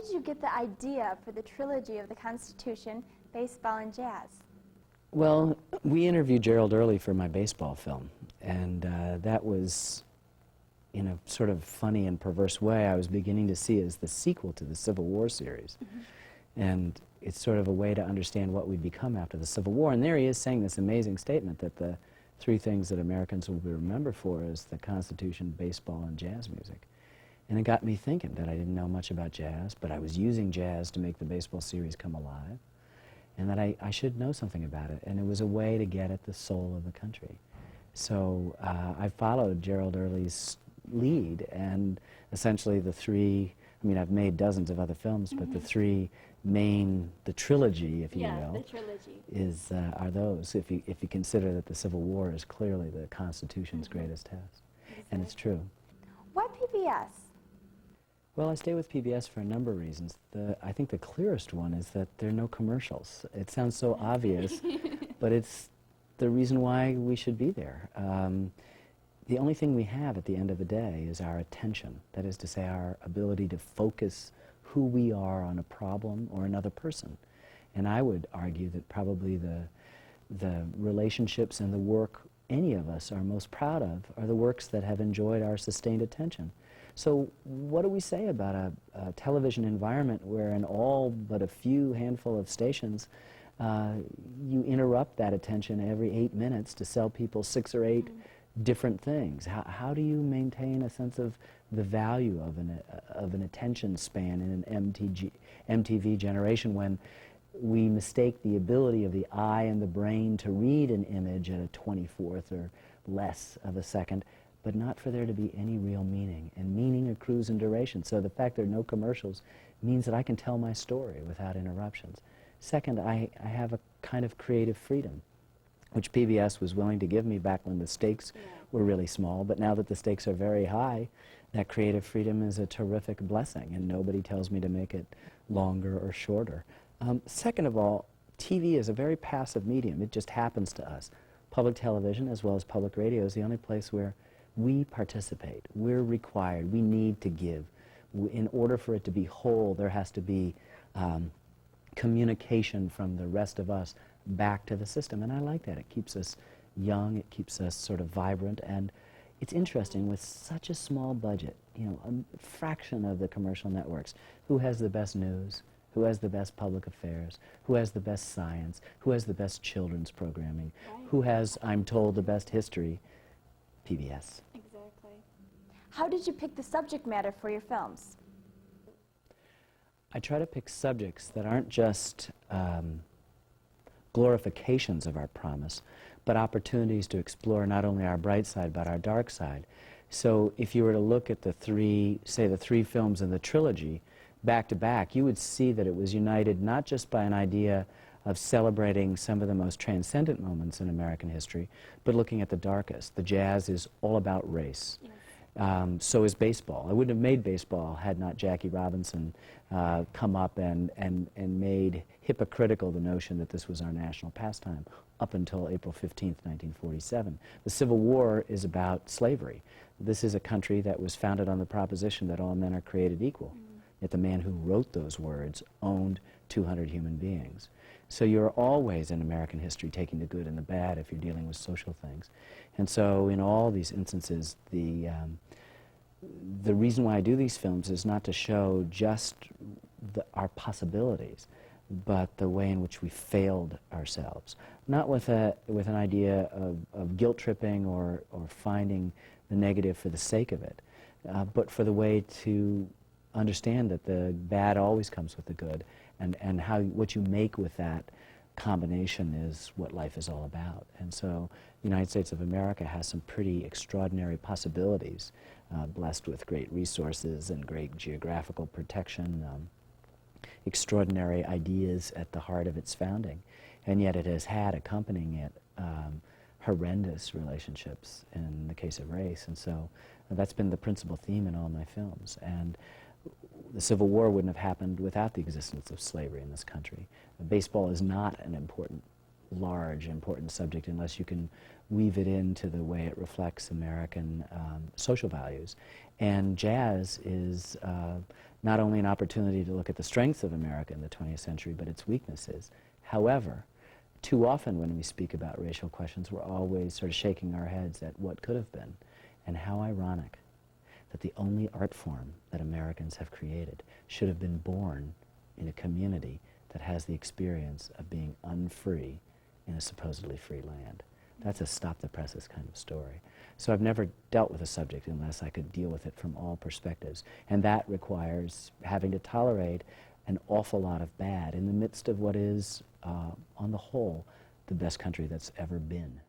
did you get the idea for the trilogy of the Constitution, baseball, and jazz? Well, we interviewed Gerald Early for my baseball film, and that was, in a sort of funny and perverse way, I was beginning to see as the sequel to the Civil War series. And it's sort of a way to understand what we'd become after the Civil War. And there he is saying this amazing statement that the three things that Americans will be remembered for is the Constitution, baseball, and jazz music. And it got me thinking that I didn't know much about jazz, but I was using jazz to make the baseball series come alive, and that I should know something about it. And it was a way to get at the soul of the country. So I followed Gerald Early's lead, and essentially the three, I mean, I've made dozens of other films, but the three main, the trilogy, if you will, the trilogy. is, are those, if you consider that the Civil War is clearly the Constitution's greatest test. Exactly. And it's true. Why PBS? Well, I stay with PBS for a number of reasons. I think the clearest one is that there are no commercials. It sounds so obvious, but it's the reason why we should be there. The only thing we have at the end of the day is our attention. That is to say, our ability to focus who we are on a problem or another person. And I would argue that probably the relationships and the work any of us are most proud of are the works that have enjoyed our sustained attention. So what do we say about a television environment where in all but a few handful of stations you interrupt that attention every 8 minutes to sell people 6 or 8 different things? How do you maintain a sense of the value of an attention span in an MTV generation when we mistake the ability of the eye and the brain to read an image at a 24th or less of a second, but not for there to be any real meaning? And meaning accrues in duration. So the fact there are no commercials means that I can tell my story without interruptions. Second, I have a kind of creative freedom, which PBS was willing to give me back when the stakes were really small. But now that the stakes are very high, that creative freedom is a terrific blessing, and nobody tells me to make it longer or shorter. Second of all, TV is a very passive medium. It just happens to us. Public television, as well as public radio, is the only place where we participate. We're required. We need to give. In order for it to be whole, there has to be communication from the rest of us back to the system, and I like that. It keeps us young, it keeps us sort of vibrant, and it's interesting with such a small budget, you know, a fraction of the commercial networks, who has the best news, who has the best public affairs, who has the best science, who has the best children's programming, who has, I'm told, the best history? PBS. Exactly. How did you pick the subject matter for your films? I try to pick subjects that aren't just glorifications of our promise, but opportunities to explore not only our bright side, but our dark side. So if you were to look at the three films in the trilogy, back to back, you would see that it was united not just by an idea of celebrating some of the most transcendent moments in American history, but looking at the darkest. The jazz is all about race. Yes. So is baseball. I wouldn't have made baseball had not Jackie Robinson come up and made hypocritical the notion that this was our national pastime up until April 15th, 1947. The Civil War is about slavery. This is a country that was founded on the proposition that all men are created equal. Yet the man who wrote those words owned 200 human beings. So you're always in American history taking the good and the bad if you're dealing with social things. And so in all these instances, the reason why I do these films is not to show just our possibilities, but the way in which we failed ourselves. Not with an idea of guilt tripping or finding the negative for the sake of it, but for the way to understand that the bad always comes with the good, and what you make with that combination is what life is all about. And so the United States of America has some pretty extraordinary possibilities, blessed with great resources and great geographical protection, extraordinary ideas at the heart of its founding, and yet it has had accompanying it horrendous relationships in the case of race. And so that's been the principal theme in all my films. And the Civil War wouldn't have happened without the existence of slavery in this country. Baseball is not an important large, important subject unless you can weave it into the way it reflects American social values. And jazz is not only an opportunity to look at the strengths of America in the 20th century, but its weaknesses. However, too often when we speak about racial questions, we're always sort of shaking our heads at what could have been. And how ironic that the only art form that Americans have created should have been born in a community that has the experience of being unfree in a supposedly free land. That's a stop the presses kind of story. So I've never dealt with a subject unless I could deal with it from all perspectives. And that requires having to tolerate an awful lot of bad in the midst of what is, on the whole, the best country that's ever been.